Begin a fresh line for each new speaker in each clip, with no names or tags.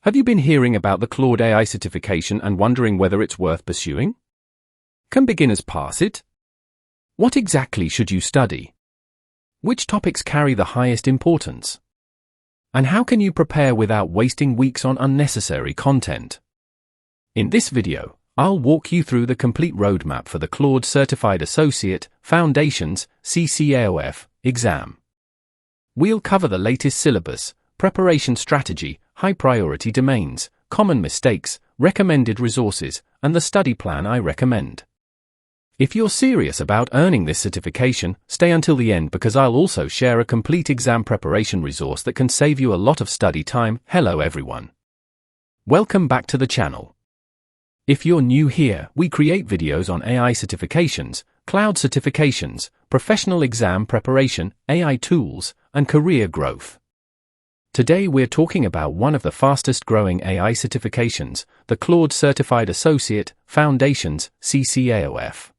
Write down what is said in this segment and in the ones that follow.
Have you been hearing about the Claude AI certification and wondering whether it's worth pursuing? Can beginners pass it? What exactly should you study? Which topics carry the highest importance? And how can you prepare without wasting weeks on unnecessary content? In this video, I'll walk you through the complete roadmap for the Claude Certified Associate, Foundations, CCAO-F exam. We'll cover the latest syllabus, preparation strategy, high-priority domains, common mistakes, recommended resources, and the study plan I recommend. If you're serious about earning this certification, stay until the end because I'll also share a complete exam preparation resource that can save you a lot of study time. Hello everyone. Welcome back to the channel. If you're new here, we create videos on AI certifications, cloud certifications, professional exam preparation, AI tools, and career growth. Today we're talking about one of the fastest growing AI certifications, the Claude Certified Associate, Foundations, CCAO-F.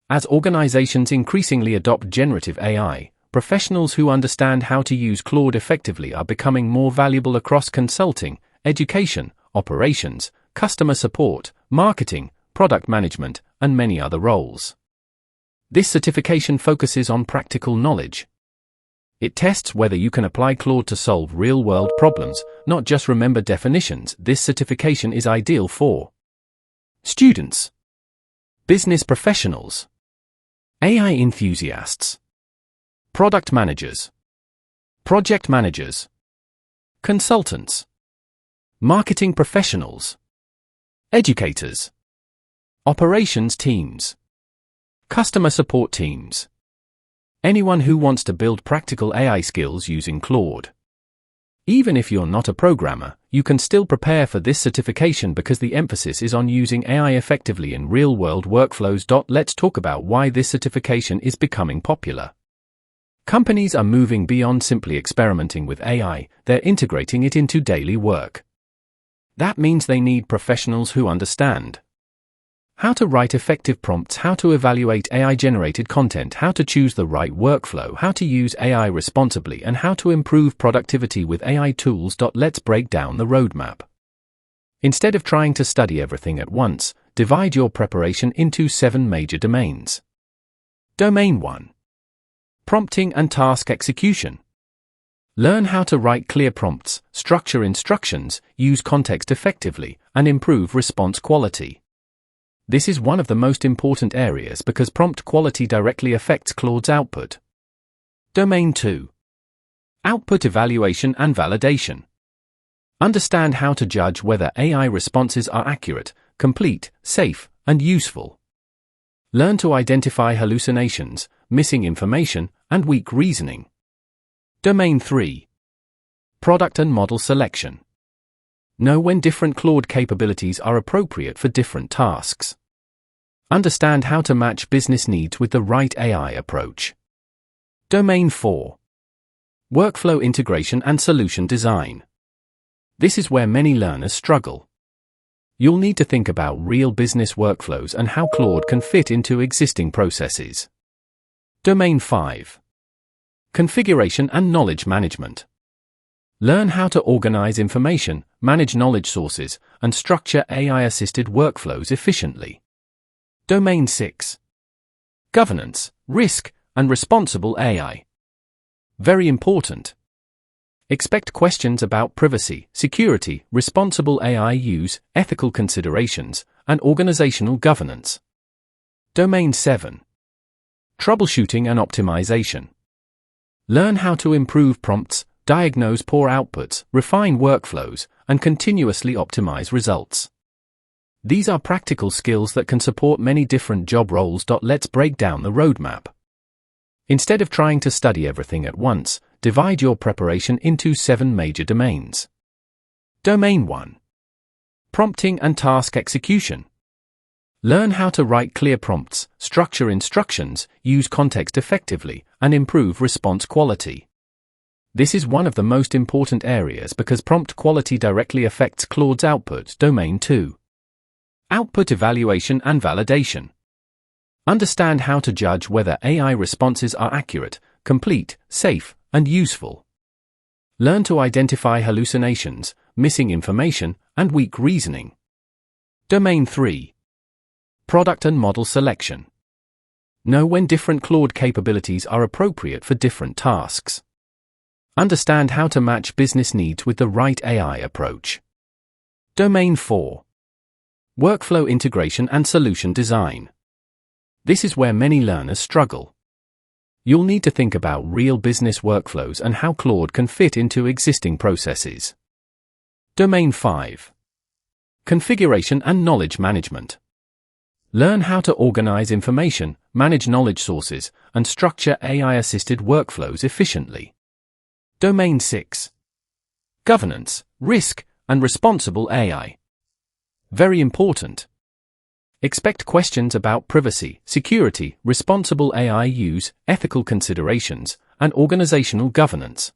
As organizations increasingly adopt generative AI, professionals who understand how to use Claude effectively are becoming more valuable across consulting, education, operations, customer support, marketing, product management, and many other roles. This certification focuses on practical knowledge. It tests whether you can apply Claude to solve real-world problems, not just remember definitions. This certification is ideal for students, business professionals, AI enthusiasts, product managers, project managers, consultants, marketing professionals, educators, operations teams, customer support teams. Anyone who wants to build practical AI skills using Claude. Even if you're not a programmer, you can still prepare for this certification because the emphasis is on using AI effectively in real-world workflows. Let's talk about why this certification is becoming popular. Companies are moving beyond simply experimenting with AI, they're integrating it into daily work. That means they need professionals who understand how to write effective prompts, how to evaluate AI-generated content, how to choose the right workflow, how to use AI responsibly, and how to improve productivity with AI tools. Let's break down the roadmap. Instead of trying to study everything at once, divide your preparation into 7 major domains. Domain 1. Prompting and task execution. Learn how to write clear prompts, structure instructions, use context effectively, and improve response quality. This is one of the most important areas because prompt quality directly affects Claude's output. Domain 2. Output evaluation and validation. Understand how to judge whether AI responses are accurate, complete, safe, and useful. Learn to identify hallucinations, missing information, and weak reasoning. Domain 3. Product and model selection. Know when different Claude capabilities are appropriate for different tasks. Understand how to match business needs with the right AI approach. Domain 4. Workflow integration and solution design. This is where many learners struggle. You'll need to think about real business workflows and how Claude can fit into existing processes. Domain 5. Configuration and knowledge management. Learn how to organize information, manage knowledge sources, and structure AI-assisted workflows efficiently. Domain 6. Governance, risk, and responsible AI. Very important. Expect questions about privacy, security, responsible AI use, ethical considerations, and organizational governance. Domain 7. Troubleshooting and optimization. Learn how to improve prompts, diagnose poor outputs, refine workflows, and continuously optimize results. These are practical skills that can support many different job roles. Let's break down the roadmap. Instead of trying to study everything at once, divide your preparation into 7 major domains. Domain 1. Prompting and task execution. Learn how to write clear prompts, structure instructions, use context effectively, and improve response quality. This is one of the most important areas because prompt quality directly affects Claude's output. Domain 2. Output evaluation and validation. Understand how to judge whether AI responses are accurate, complete, safe, and useful. Learn to identify hallucinations, missing information, and weak reasoning. Domain 3. Product and model selection. Know when different Claude capabilities are appropriate for different tasks. Understand how to match business needs with the right AI approach. Domain 4. Workflow integration and solution design. This is where many learners struggle. You'll need to think about real business workflows and how Claude can fit into existing processes. Domain 5. Configuration and knowledge management. Learn how to organize information, manage knowledge sources, and structure AI-assisted workflows efficiently. Domain 6. Governance, risk, and responsible AI. Very important. Expect questions about privacy, security, responsible AI use, ethical considerations, and organizational governance.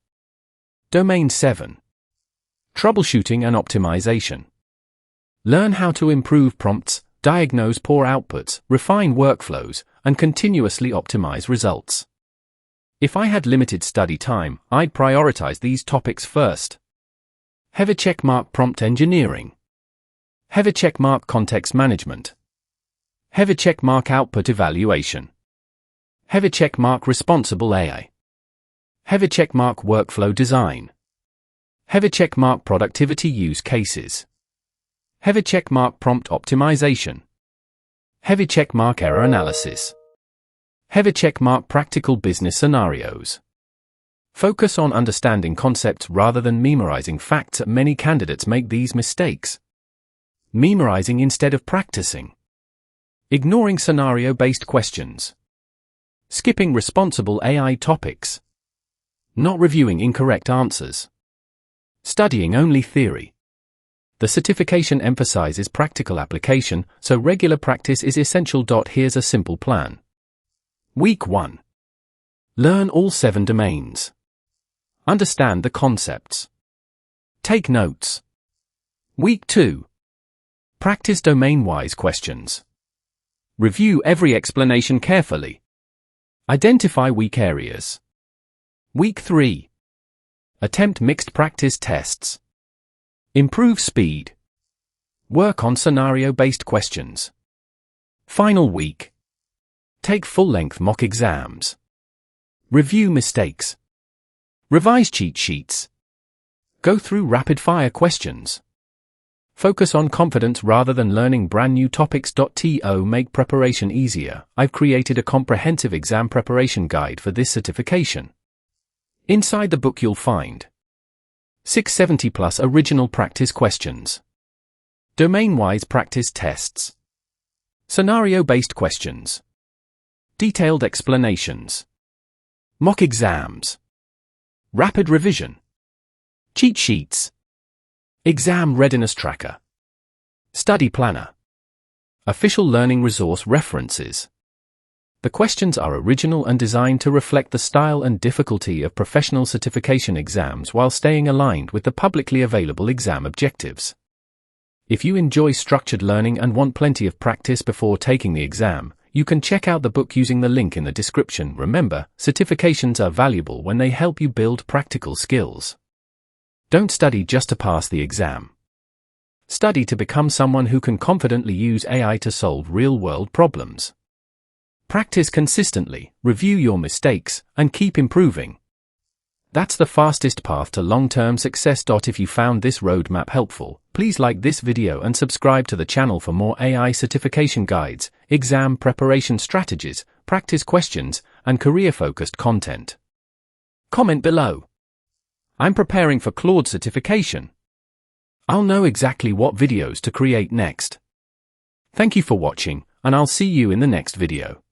Domain 7. Troubleshooting and optimization. Learn how to improve prompts, diagnose poor outputs, refine workflows, and continuously optimize results. If I had limited study time, I'd prioritize these topics first. Heavy checkmark prompt engineering. Heavy checkmark context management. Heavy checkmark output evaluation. Heavy checkmark responsible AI. Heavy checkmark workflow design. Heavy checkmark productivity use cases. Heavy checkmark prompt optimization. Heavy checkmark error analysis. Heavy checkmark practical business scenarios. Focus on understanding concepts rather than memorizing facts. Many candidates make these mistakes. Memorizing instead of practicing. Ignoring scenario-based questions. Skipping responsible AI topics. Not reviewing incorrect answers. Studying only theory. The certification emphasizes practical application, so regular practice is essential. Here's a simple plan. Week 1. Learn all 7 domains. Understand the concepts. Take notes. Week 2. Practice domain-wise questions. Review every explanation carefully. Identify weak areas. Week 3. Attempt mixed practice tests. Improve speed. Work on scenario-based questions. Final week. Take full-length mock exams. Review mistakes. Revise cheat sheets. Go through rapid-fire questions. Focus on confidence rather than learning brand new topics. To make preparation easier, I've created a comprehensive exam preparation guide for this certification. Inside the book you'll find 670 plus original practice questions, domain-wise practice tests, scenario-based questions, detailed explanations, mock exams, rapid revision, cheat sheets, exam readiness tracker, study planner, official learning resource references. The questions are original and designed to reflect the style and difficulty of professional certification exams while staying aligned with the publicly available exam objectives. If you enjoy structured learning and want plenty of practice before taking the exam, you can check out the book using the link in the description. Remember, certifications are valuable when they help you build practical skills. Don't study just to pass the exam. Study to become someone who can confidently use AI to solve real-world problems. Practice consistently, review your mistakes, and keep improving. That's the fastest path to long-term success. If you found this roadmap helpful, please like this video and subscribe to the channel for more AI certification guides, exam preparation strategies, practice questions, and career-focused content. Comment below. I'm preparing for Claude certification. I'll know exactly what videos to create next. Thank you for watching, and I'll see you in the next video.